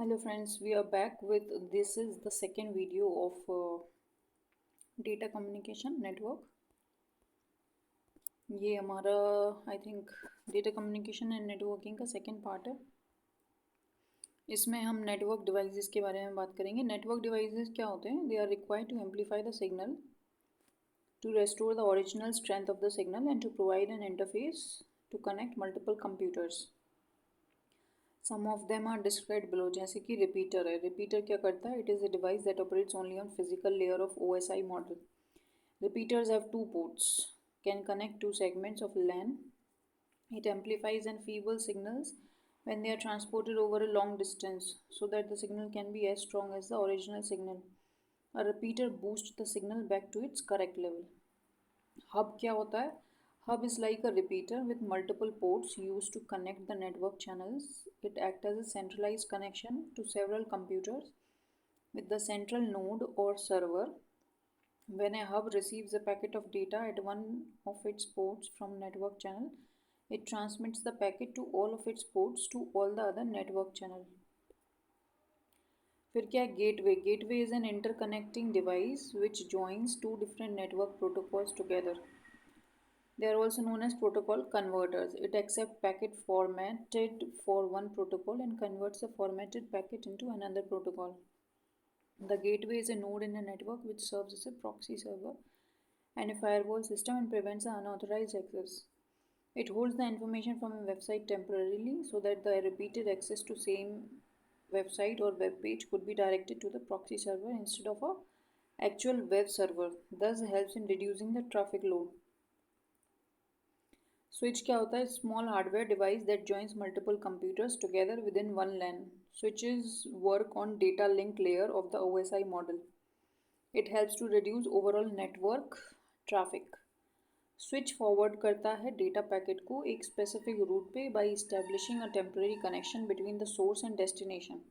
Hello friends, we are back with this is the second video of data communication network. ये हमारा I think data communication and networking का second part है. इसमें हम network devices के बारे में बात करेंगे. नेटवर्क डिवाइसेस क्या होते हैं? They are required to amplify the signal, to restore the original strength of the signal and to provide an interface to connect multiple computers. Some of them are described below. जैसे कि repeater है. Repeater क्या करता है? It is a device that operates only on physical layer of OSI model. Repeaters have two ports, can connect two segments of LAN. It amplifies and feeble signals when they are transported over a long distance so that the signal can be as strong as the original signal. A repeater boosts the signal back to its correct level. Hub क्या होता है? Hub is like a repeater with multiple ports used to connect the network channels. It acts as a centralized connection to several computers with the central node or server. When a hub receives a packet of data at one of its ports from network channel, it transmits the packet to all of its ports to all the other network channel. फिर क्या है? Gateway. Gateway is an interconnecting device which joins two different network protocols together. They are also known as protocol converters. It accepts packet formatted for one protocol and converts the formatted packet into another protocol. The gateway is a node in a network which serves as a proxy server and a firewall system and prevents the unauthorized access. It holds the information from a website temporarily so that the repeated access to same website or web page could be directed to the proxy server instead of a actual web server. Thus helps in reducing the traffic load. Switch क्या होता है? Small hardware device that joins multiple computers together within one LAN. Switches work on data link layer of the OSI model. It helps to reduce overall network traffic. Switch forward करता है data packet को एक specific route पे by establishing a temporary connection between the source and destination.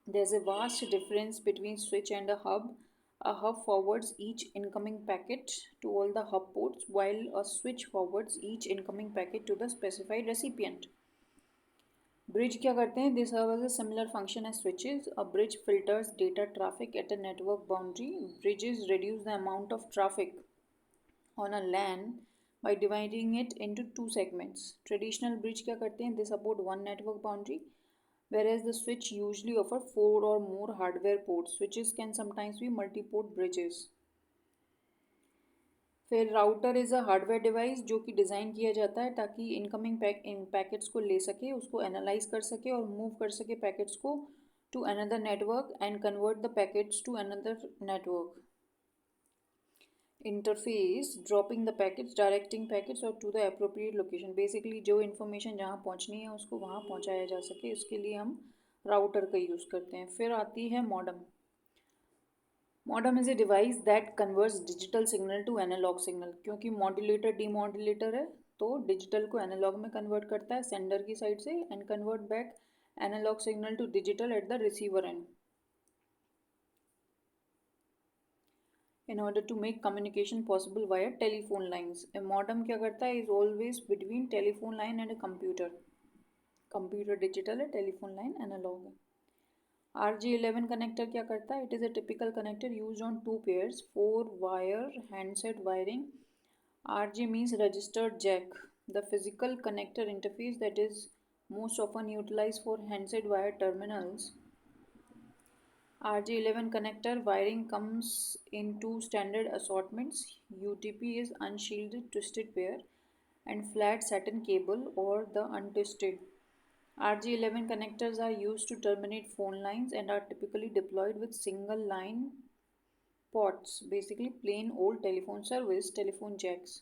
There's a vast difference between switch and a hub. A hub forwards each incoming packet to all the hub ports, while a switch forwards each incoming packet to the specified recipient. Bridge क्या करते हैं? They serve as a similar function as switches. A bridge filters data traffic at a network boundary. Bridges reduce the amount of traffic on a LAN by dividing it into two segments. Traditional bridge क्या करते हैं? They support one network boundary, whereas the switch usually offer four or more hardware ports. Switches can sometimes be multi-port bridges. फिर router is a hardware device जो कि design किया जाता है ताकि इनकमिंग पैकेट्स को ले सके, उसको एनालाइज कर सके और मूव कर सके पैकेट्स को to another network and convert the packets to another network. Interface dropping the packets, directing packets और to the appropriate location. Basically जो इन्फॉर्मेशन जहाँ पहुँचनी है उसको वहाँ पहुँचाया जा सके, उसके लिए हम राउटर का यूज़ करते हैं. फिर आती है modem. Modem is a device that converts digital signal to analogue signal. क्योंकि मॉड्यूलेटर डीमॉड्यूलेटर है तो डिजिटल को एनालॉग में कन्वर्ट करता है सेंडर की साइड से and convert back analogue signal to digital at the receiver end. In order to make communication possible via telephone lines. A modem क्या करता है? Is always between telephone line and a computer. Computer digital है, telephone line analog है. RJ11 connector क्या करता है? It is a typical connector used on two pairs, 4-wire handset wiring. RJ means registered jack. The physical connector interface that is most often utilized for handset wire terminals. RJ11 connector wiring comes in two standard assortments. UTP is unshielded twisted pair and flat satin cable or the untwisted. RJ11 connectors are used to terminate phone lines and are typically deployed with single line ports, basically plain old telephone service telephone jacks.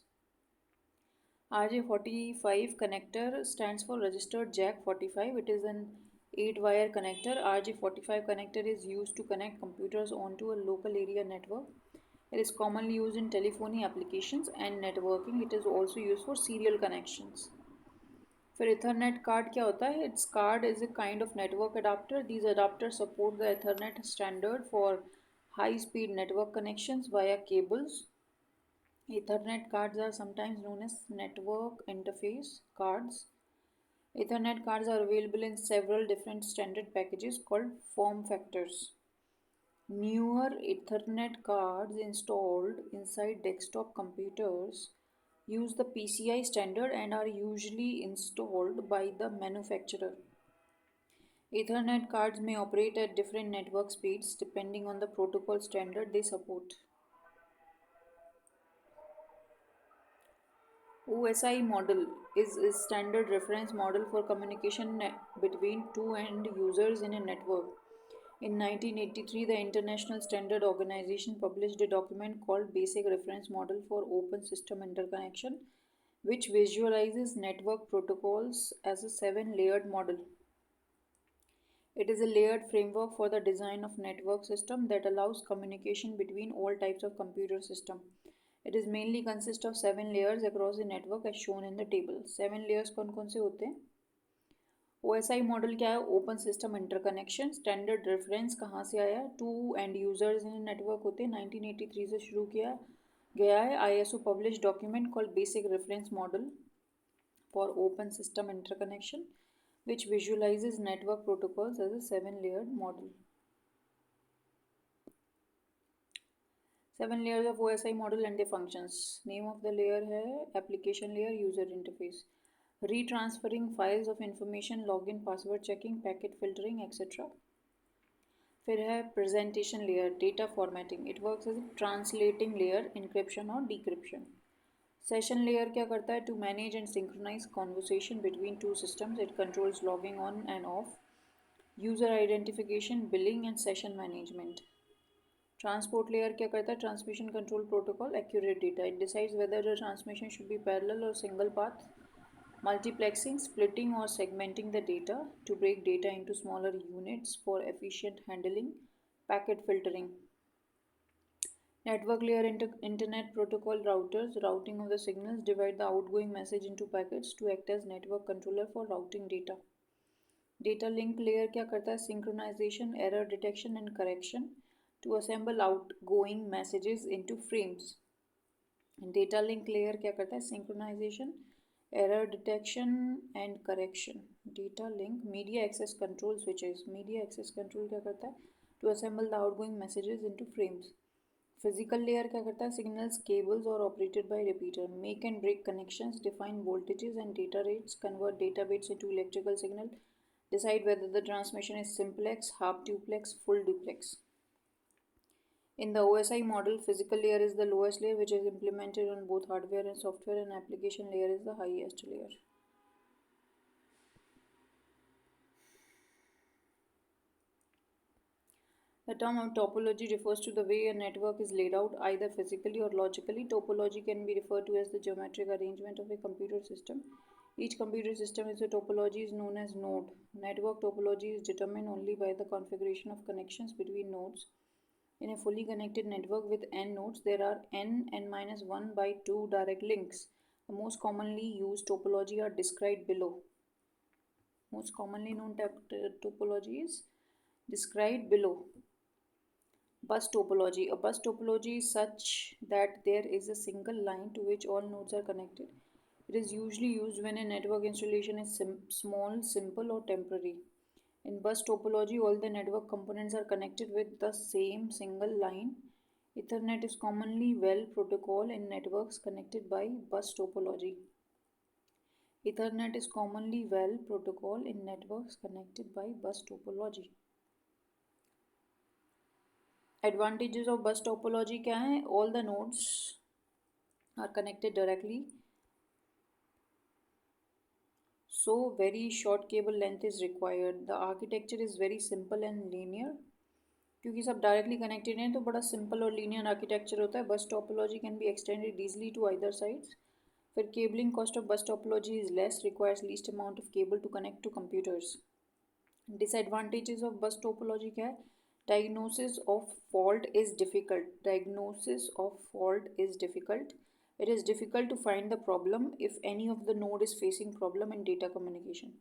RJ45 connector stands for registered jack 45. It is an 8-wire connector. RJ45 connector is used to connect computers onto a local area network. It is commonly used in telephony applications and networking. It is also used for serial connections. फिर Ethernet card क्या होता है? Its card is a kind of network adapter. These adapters support the Ethernet standard for high-speed network connections via cables. Ethernet cards are sometimes known as network interface cards. Ethernet cards are available in several different standard packages called form factors. Newer Ethernet cards installed inside desktop computers use the PCI standard and are usually installed by the manufacturer. Ethernet cards may operate at different network speeds depending on the protocol standard they support. OSI model is a standard reference model for communication between two end users in a network. In 1983, the International Standard Organization published a document called Basic Reference Model for Open System Interconnection, which visualizes network protocols as a seven-layered model. It is a layered framework for the design of network system that allows communication between all types of computer system. It is mainly consists of 7 layers across the network as shown in the table. 7 layers कौन कौन से होते हैं? OSI model क्या है? Open system interconnection. Standard reference कहाँ से आया? To end users in network होते हैं. 1983 से शुरू किया गया है. ISO publish document called basic reference model for open system interconnection which visualizes network protocols as a 7-layered model. 7 layers of OSI model and their functions. Name of the layer है application layer, user interface. Retransferring files of information, login, password checking, packet filtering, etc. फिर है presentation layer, data formatting. It works as a translating layer, encryption और decryption. Session layer क्या करता है? To manage and synchronize conversation between two systems. It controls logging on and off, user identification, billing and session management. Transport layer क्या करता है? Transmission control protocol, accurate data. It decides whether the transmission should be parallel or single path, multiplexing, splitting or segmenting the data to break data into smaller units for efficient handling, packet filtering. Network layer internet protocol routers, routing of the signals, divide the outgoing message into packets to act as network controller for routing data. Data link layer क्या करता है? Synchronization, error detection and correction to assemble outgoing messages into frames. Data link layer क्या करता है? Synchronization, error detection and correction. Data link media access control switches. Media access control क्या करता है? To assemble the outgoing messages into frames. Physical layer क्या करता है? Signals, cables और operated by repeater. Make and break connections, define voltages and data rates, convert data bits into electrical signal, decide whether the transmission is simplex, half duplex, full duplex. In the OSI model, physical layer is the lowest layer which is implemented on both hardware and software, and application layer is the highest layer. The term topology refers to the way a network is laid out, either physically or logically. Topology can be referred to as the geometric arrangement of a computer system. Each computer system is a topology is known as node. Network topology is determined only by the configuration of connections between nodes. In a fully connected network with n nodes, there are n(n-1 by 2) direct links. The most commonly used topology are described below. Most commonly known topology is described below. Bus topology. A bus topology is such that there is a single line to which all nodes are connected. It is usually used when a network installation is small, simple or temporary. In bus topology, all the network components are connected with the same single line. Ethernet is commonly well protocol in networks connected by bus topology. Ethernet is commonly well protocol in networks connected by bus topology. Advantages of bus topology क्या है? All the nodes are connected directly, so very short cable length is required. The architecture is very simple and linear. क्योंकि सब directly connected हैं तो बड़ा simple और linear architecture होता है. Bus topology can be extended easily to either sides. फिर cabling cost of bus topology is less, requires least amount of cable to connect two computers. Disadvantages of bus topology क्या है? Diagnosis of fault is difficult. Diagnosis of fault is difficult. It is difficult to find the problem if any of the node is facing problem in data communication.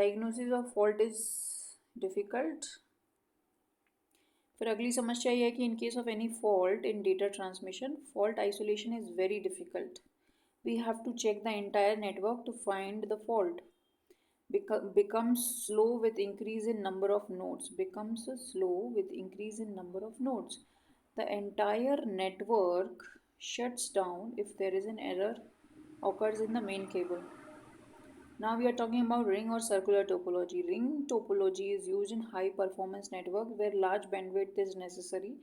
Diagnosis of fault is difficult. फिर अगली समस्या ये है कि in case of any fault in data transmission, fault isolation is very difficult. We have to check the entire network to find the fault. becomes slow with increase in number of nodes. Becomes slow with increase in number of nodes. The entire network shuts down if there is an error occurs in the main cable. Now we are talking about ring or circular topology. Ring topology is used in high performance network where large bandwidth is necessary.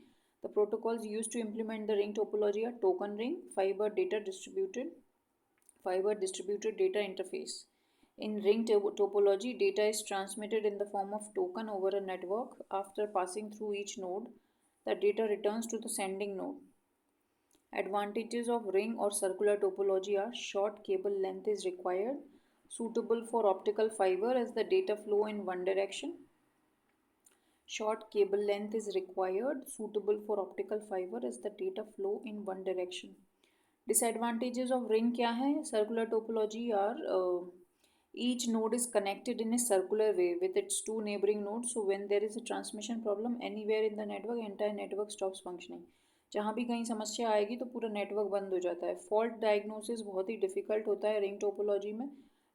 The protocols used to implement the ring topology are token ring, fiber distributed data interface. In ring topology, data is transmitted in the form of token over a network. After passing through each node, the data returns to the sending node. Advantages of ring or circular topology are short cable length is required, suitable for optical fiber as the data flow in one direction. Short cable length is required, suitable for optical fiber as the data flow in one direction. Disadvantages of ring क्या है? Circular topology are each node is connected in a circular way with its two neighboring nodes. So when there is a transmission problem anywhere in the network, entire network stops functioning. जहाँ भी कहीं समस्या आएगी तो पूरा network बंद हो जाता है. फॉल्ट डायग्नोसिस बहुत ही डिफिकल्ट होता है रिंग टोपोलॉजी में.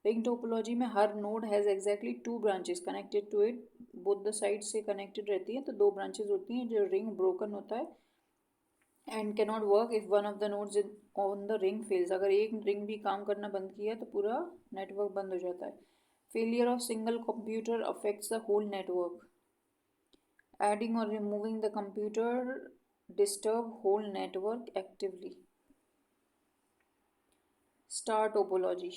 रिंग टोपोलॉजी में हर node has exactly two branches connected to it. Both the side से कनेक्टेड रहती हैं तो दो ब्रांचेस होती हैं. जो रिंग ब्रोकन होता है and can not work if one of the nodes on the ring fails. अगर एक रिंग भी काम करना बंद किया तो पूरा नेटवर्क बंद हो जाता है. Failure of single computer affects the whole network. Adding और removing the computer disturb whole network actively. Star topology.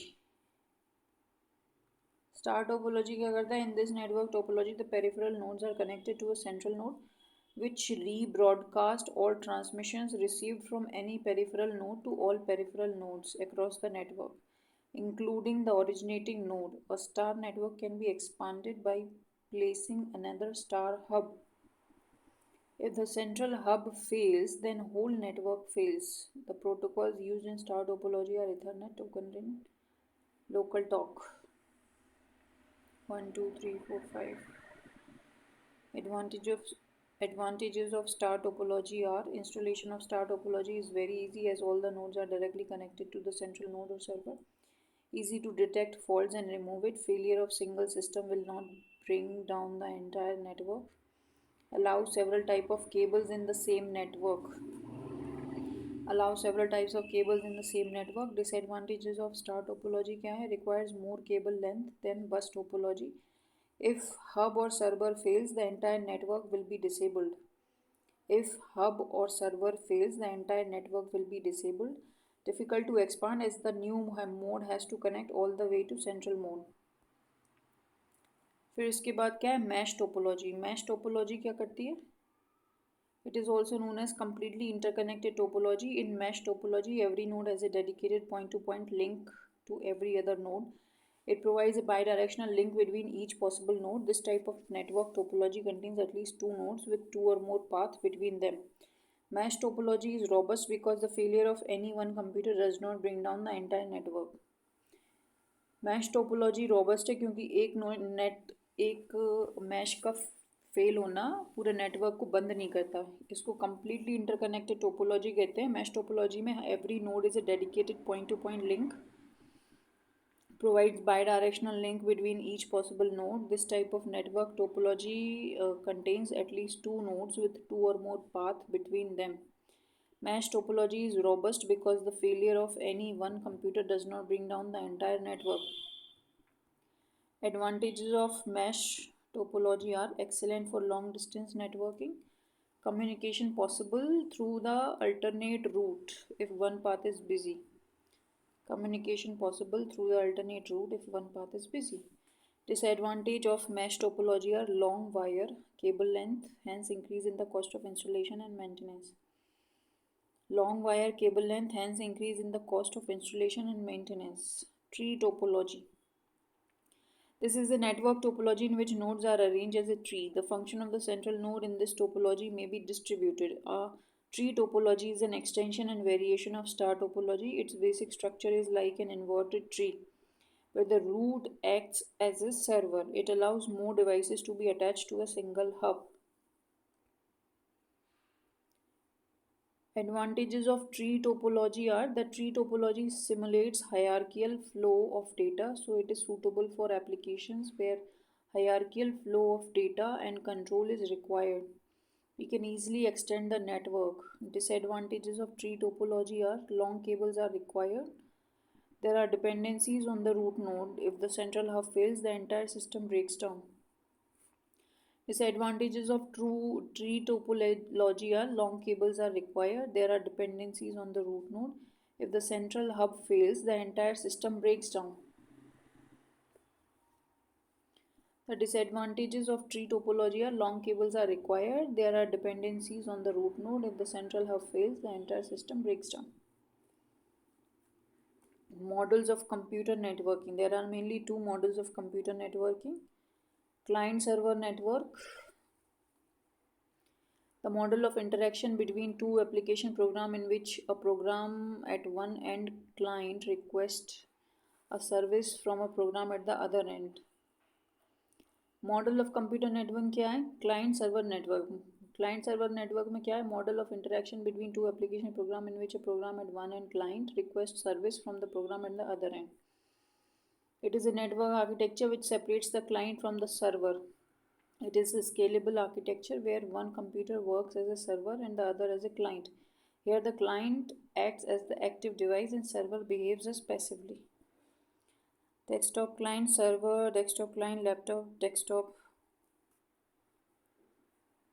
Star topology क्या करता है? In this network topology, the peripheral nodes are connected to a central node which rebroadcast all transmissions received from any peripheral node to all peripheral nodes across the network, including the originating node. A star network can be expanded by placing another star hub. If the central hub fails, then whole network fails. The protocols used in star topology are Ethernet, token ring, local talk. 1, 2, 3, 4, 5. Advantages of star topology are installation of star topology is very easy as all the nodes are directly connected to the central node or server. Easy to detect faults and remove it. Failure of single system will not bring down the entire network. Allow several types of cables in the same network. Disadvantages of star topology क्या है? Requires more cable length than bus topology. If hub or server fails, the entire network will be disabled. Difficult to expand as the new mode has to connect all the way to central mode. फिर इसके बाद क्या है? Mesh topology. Mesh topology क्या करती है? It is also known as completely interconnected topology. In mesh topology every node has a dedicated point to point link to every other node. It provides a bidirectional link between each possible node. This type of network topology contains at least two nodes with two or more paths between them. Mesh topology is robust because the failure of any one computer does not bring down the entire network. Mesh topology robust है क्योंकि एक mash का fail होना पूरे network को बंद नहीं करता. इसको कम्प्लीटली इंटरकनेक्टेड टोपोलॉजी कहते हैं. मैश टोपोलॉजी में every node is a dedicated point to point link, provides bidirectional link between each possible node. This type of network topology contains at least two nodes with two or more paths between them. Mesh topology is robust because the failure of any one computer does not bring down the entire network. Advantages of mesh topology are excellent for long distance networking. Communication possible through the alternate route if one path is busy. Communication possible through the alternate route if one path is busy. Disadvantage of mesh topology are long wire cable length, hence increase in the cost of installation and maintenance. Long wire cable length, hence increase in the cost of installation and maintenance. Tree topology. This is a network topology in which nodes are arranged as a tree. The function of the central node in this topology may be distributed. Tree topology is an extension and variation of star topology. Its basic structure is like an inverted tree, where the root acts as a server. It allows more devices to be attached to a single hub. Advantages of tree topology are that tree topology simulates hierarchical flow of data, so it is suitable for applications where hierarchical flow of data and control is required. We can easily extend the network. Disadvantages of tree topology are long cables are required. There are dependencies on the root node. If the central hub fails, the entire system breaks down. Disadvantages of true tree topology are long cables are required. There are dependencies on the root node. If the central hub fails, the entire system breaks down. The disadvantages of tree topology are long cables are required. There are dependencies on the root node. If the central hub fails, the entire system breaks down. Models of computer networking. There are mainly two models of computer networking. Client server network. The model of interaction between two application program in which a program at one end client requests a service from a program at the other end. Model of computer network क्या है client server network में क्या है model of interaction between two application program in which a program at one end client request service from the program at the other end it is a network architecture which separates the client from the server. It is a scalable architecture where one computer works as a server and the other as a client. Here the client acts as the active device and server behaves as passively. Desktop client, server, desktop client, laptop, desktop.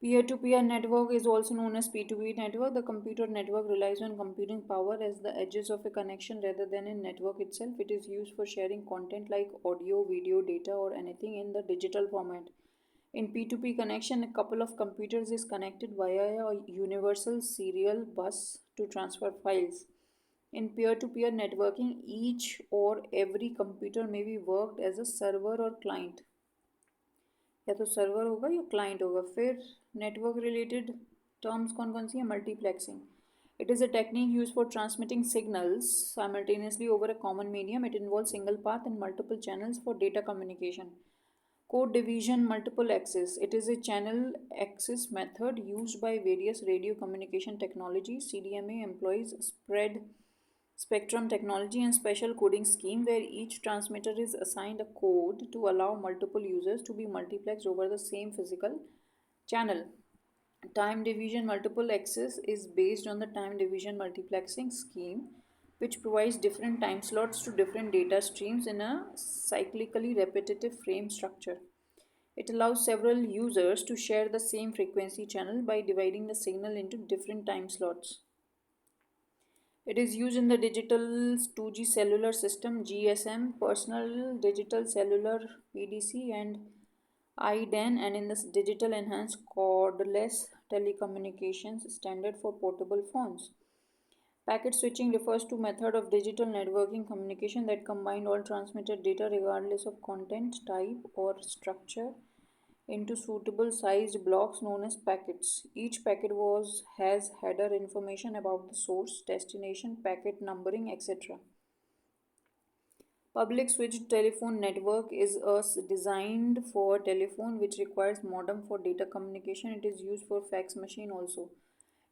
Peer-to-peer network is also known as P2P network. The computer network relies on computing power as the edges of a connection rather than in network itself. It is used for sharing content like audio, video, data or anything in the digital format. In P2P connection, a couple of computers is connected via a universal serial bus to transfer files. In peer-to-peer networking, each or every computer may be worked as a server or client. या तो server होगा या client होगा फिर network related terms कौन कौन सी है multiplexing it is a technique use for transmitting signals simultaneously over a common medium it involve single path and multiple channels for data communication code division multiple access it is a channel access method used by various radio communication technologies cdma employs spread spectrum technology and special coding scheme where each transmitter is assigned a code to allow multiple users to be multiplexed over the same physical channel. Time division multiple access is based on the time division multiplexing scheme which provides different time slots to different data streams in a cyclically repetitive frame structure. It allows several users to share the same frequency channel by dividing the signal into different time slots. It is used in the digital 2G cellular system GSM, personal digital cellular PDC and IDEN and in the digital enhanced cordless telecommunications standard for portable phones. Packet switching refers to method of digital networking communication that combine all transmitted data regardless of content, type or structure into suitable sized blocks known as packets. Each packet has header information about the source, destination, packet numbering, etc. Public switched telephone network is designed for telephone which requires modem for data communication. It is used for fax machine also.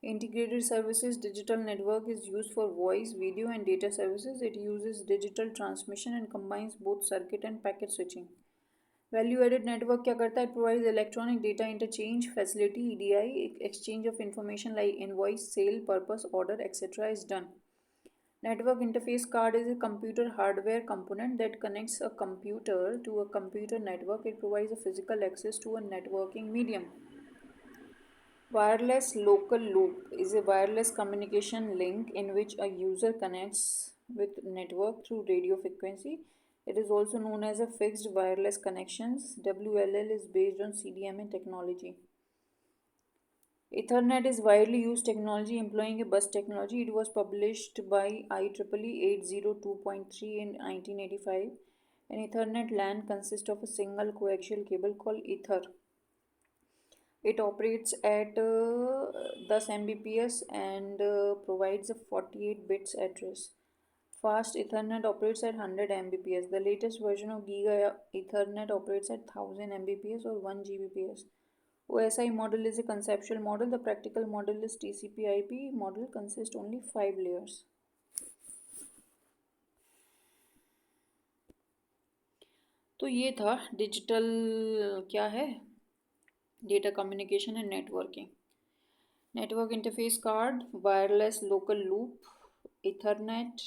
Integrated services digital network is used for voice, video and data services. It uses digital transmission and combines both circuit and packet switching. Value added network क्या करता है? It provides electronic data interchange facility EDI. Exchange of information like invoice, sale, purpose, order, etc. is done. Network interface card is a computer hardware component that connects a computer to a computer network. It provides a physical access to a networking medium. Wireless local loop is a wireless communication link in which a user connects with network through radio frequency. It is also known as a fixed wireless connections. WLL is based on CDMA technology. Ethernet is widely used technology employing a bus technology. It was published by IEEE 802.3 in 1985. An Ethernet LAN consists of a single coaxial cable called Ether. It operates at 10 Mbps and provides a 48 bits address. Fast Ethernet operates at 100 Mbps. The latest version of Giga Ethernet operates at 1000 Mbps or 1 Gbps. OSI model is a conceptual model. The practical model is TCP/IP model, consists only 5 layers. तो ये था digital क्या है, data communication and networking. Network interface card, wireless local loop, ethernet,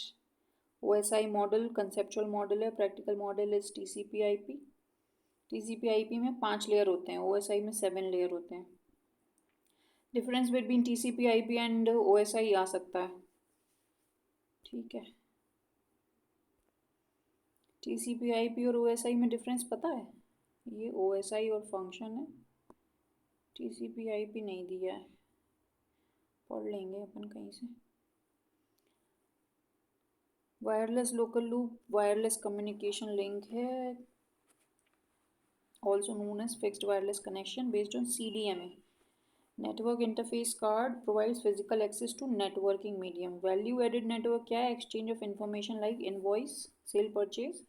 OSI model conceptual model है, practical model is TCP/IP. TCP/IP में 5 layer होते हैं, OSI में 7 लेयर होते हैं. Difference between TCP/IP and OSI आ सकता है, ठीक है. TCP/IP और OSI में डिफरेंस पता है, ये OSI और फंक्शन है, TCP/IP नहीं दिया है, पढ़ लेंगे अपन कहीं से. Wireless local loop wireless communication link है, also known as fixed wireless connection based on CDMA. Network interface card provides physical access to networking medium. Value added network क्या है, exchange of information like invoice, sale purchase.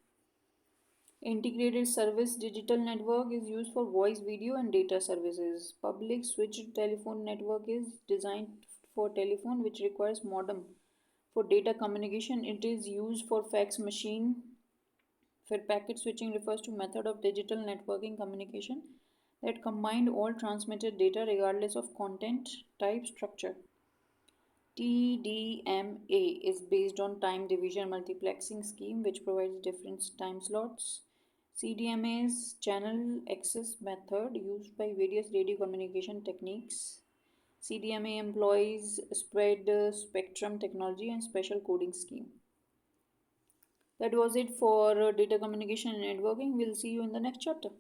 Integrated service digital network is used for voice, video and data services. Public switched telephone network is designed for telephone which requires modem for data communication. It is used for fax machine. फिर packet switching refers to method of digital networking communication that combined all transmitted data regardless of content type structure. TDMA is based on time division multiplexing scheme which provides different time slots. CDMA is channel access method used by various radio communication techniques. CDMA employs spread spectrum technology and special coding scheme. That was it for data communication and networking. We'll see you in the next chapter.